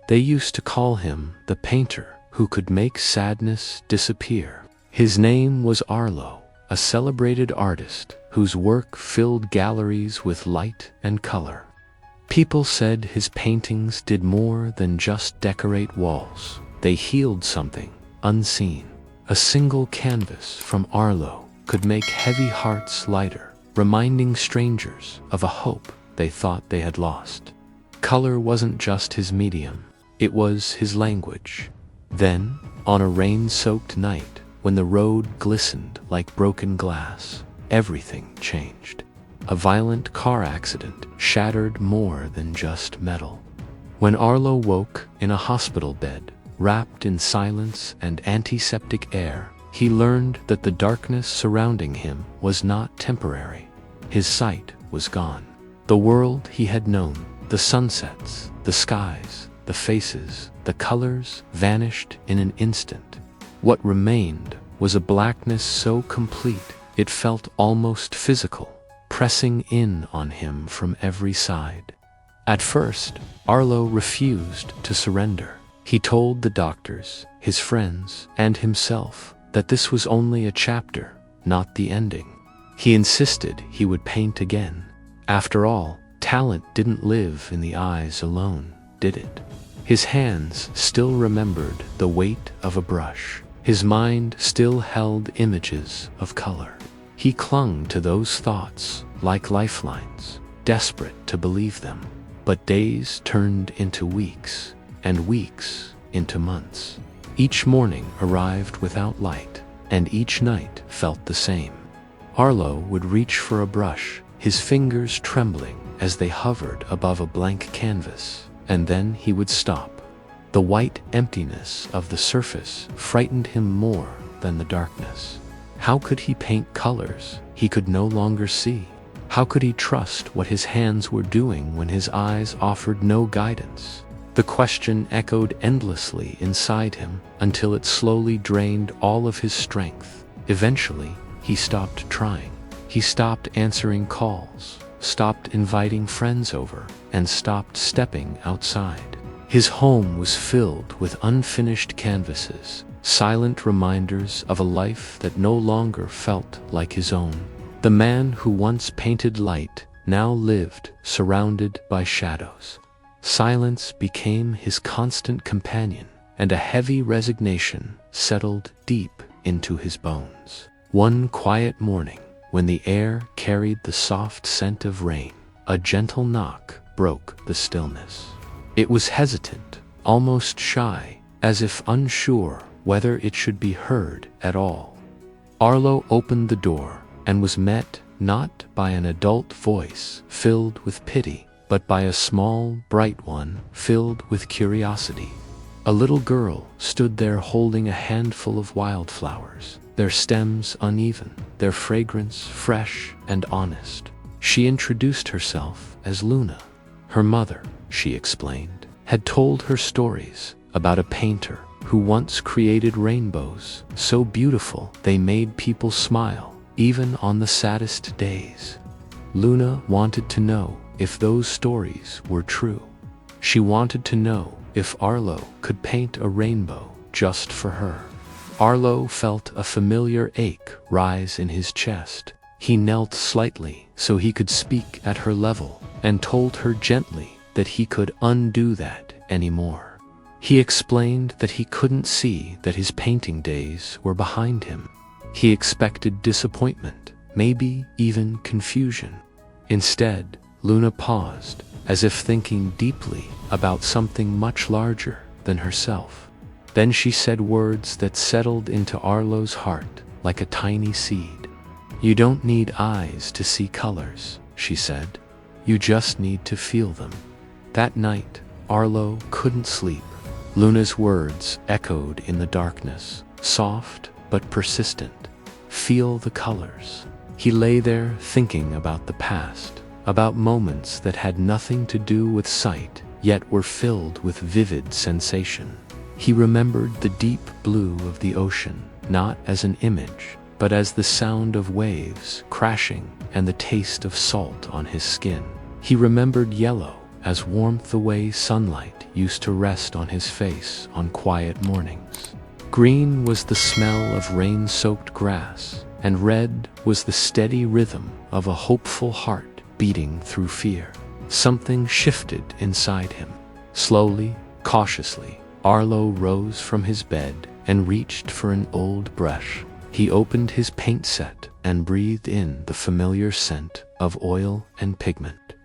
They used to call him the painter who could make sadness disappear. His name was Arlo, a celebrated artist whose work filled galleries with light and color. People said his paintings did more than just decorate walls. They healed something unseen. A single canvas from Arlo could make heavy hearts lighter, reminding strangers of a hope they thought they had lost. Color wasn't just his medium, it was his language. Then, on a rain-soaked night, when the road glistened like broken glass, everything changed. A violent car accident shattered more than just metal. When Arlo woke in a hospital bed, wrapped in silence and antiseptic air, he learned that the darkness surrounding him was not temporary. His sight was gone. The world he had known, the sunsets, the skies, the faces, the colors, vanished in an instant. What remained was a blackness so complete it felt almost physical, pressing in on him from every side. At first, Arlo refused to surrender. He told the doctors, his friends, and himself that this was only a chapter, not the ending. He insisted he would paint again. After all, talent didn't live in the eyes alone, did it? His hands still remembered the weight of a brush. His mind still held images of color. He clung to those thoughts like lifelines, desperate to believe them. But days turned into weeks, and weeks into months. Each morning arrived without light, and each night felt the same. Arlo would reach for a brush, his fingers trembling as they hovered above a blank canvas, and then he would stop. The white emptiness of the surface frightened him more than the darkness. How could he paint colors he could no longer see? How could he trust what his hands were doing when his eyes offered no guidance? The question echoed endlessly inside him until it slowly drained all of his strength. Eventually, he stopped trying. He stopped answering calls, stopped inviting friends over, and stopped stepping outside. His home was filled with unfinished canvases, silent reminders of a life that no longer felt like his own. The man who once painted light now lived surrounded by shadows. Silence became his constant companion, and a heavy resignation settled deep into his bones. One quiet morning, when the air carried the soft scent of rain, a gentle knock broke the stillness. It was hesitant, almost shy, as if unsure whether it should be heard at all. Arlo opened the door and was met not by an adult voice filled with pity, but by a small, bright one filled with curiosity. A little girl stood there holding a handful of wildflowers, their stems uneven, their fragrance fresh and honest. She introduced herself as Luna. Her mother, she explained, had told her stories about a painter who once created rainbows so beautiful they made people smile, even on the saddest days. Luna wanted to know if those stories were true. She wanted to know if Arlo could paint a rainbow just for her. Arlo felt a familiar ache rise in his chest. He knelt slightly so he could speak at her level and told her gently that he could undo that anymore. He explained that he couldn't see that his painting days were behind him. He expected disappointment, maybe even confusion. Instead, Luna paused, as if thinking deeply about something much larger than herself. Then she said words that settled into Arlo's heart like a tiny seed. "You don't need eyes to see colors," she said. "You just need to feel them." That night, Arlo couldn't sleep. Luna's words echoed in the darkness, soft but persistent. Feel the colors. He lay there thinking about the past, about moments that had nothing to do with sight, yet were filled with vivid sensation. He remembered the deep blue of the ocean, not as an image, but as the sound of waves crashing and the taste of salt on his skin. He remembered yellow, as warmth the way sunlight used to rest on his face on quiet mornings. Green was the smell of rain-soaked grass, and red was the steady rhythm of a hopeful heart beating through fear. Something shifted inside him. Slowly, cautiously, Arlo rose from his bed and reached for an old brush. He opened his paint set and breathed in the familiar scent of oil and pigment.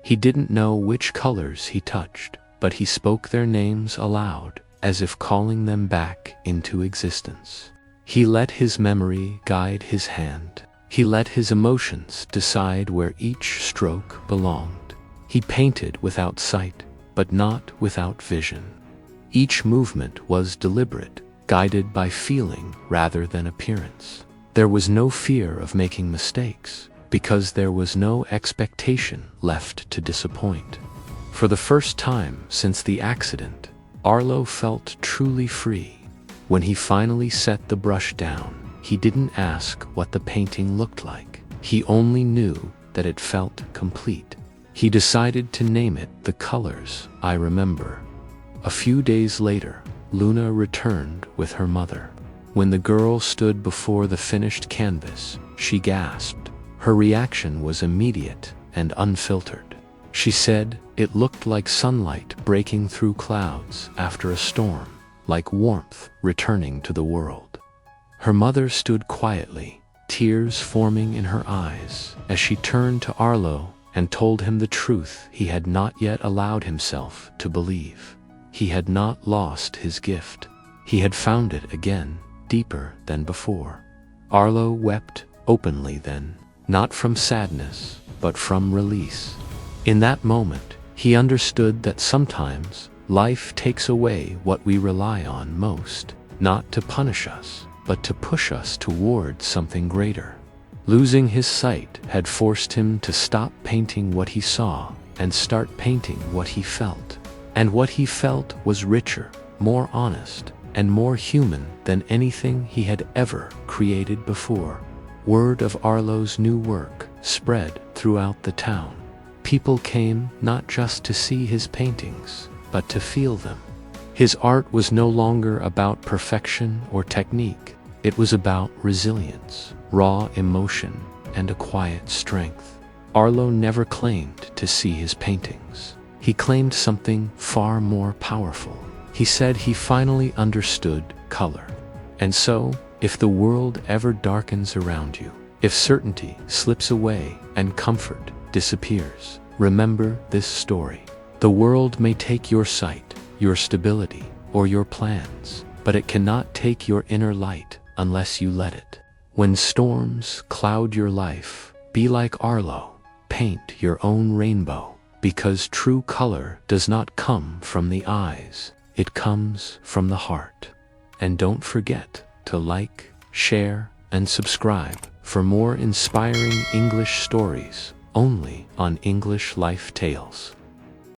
He didn't know which colors he touched, but he spoke their names aloud, as if calling them back into existence. He let his memory guide his hand. He let his emotions decide where each stroke belonged. He painted without sight, but not without vision. Each movement was deliberate, guided by feeling rather than appearance. There was no fear of making mistakes, because there was no expectation left to disappoint. For the first time since the accident, Arlo felt truly free. When he finally set the brush down, he didn't ask what the painting looked like. He only knew that it felt complete. He decided to name it The Colors I Remember. A few days later, Luna returned with her mother. When the girl stood before the finished canvas, she gasped. Her reaction was immediate and unfiltered. She said it looked like sunlight breaking through clouds after a storm, like warmth returning to the world. Her mother stood quietly, tears forming in her eyes, as she turned to Arlo and told him the truth he had not yet allowed himself to believe. He had not lost his gift. He had found it again, deeper than before. Arlo wept openly then, not from sadness, but from release. In that moment, he understood that sometimes life takes away what we rely on most, not to punish us, but to push us toward something greater. Losing his sight had forced him to stop painting what he saw and start painting what he felt. And what he felt was richer, more honest, and more human than anything he had ever created before. Word of Arlo's new work spread throughout the town. People came not just to see his paintings, but to feel them. His art was no longer about perfection or technique. It was about resilience, raw emotion, and a quiet strength. Arlo never claimed to see his paintings. He claimed something far more powerful. He said he finally understood color. And so, if the world ever darkens around you, if certainty slips away and comfort disappears, remember this story. The world may take your sight, your stability, or your plans, but it cannot take your inner light unless you let it. When storms cloud your life, be like Arlo. Paint your own rainbow, because true color does not come from the eyes, it comes from the heart. And don't forget to like, share, and subscribe for more inspiring English stories only on English Life Tales.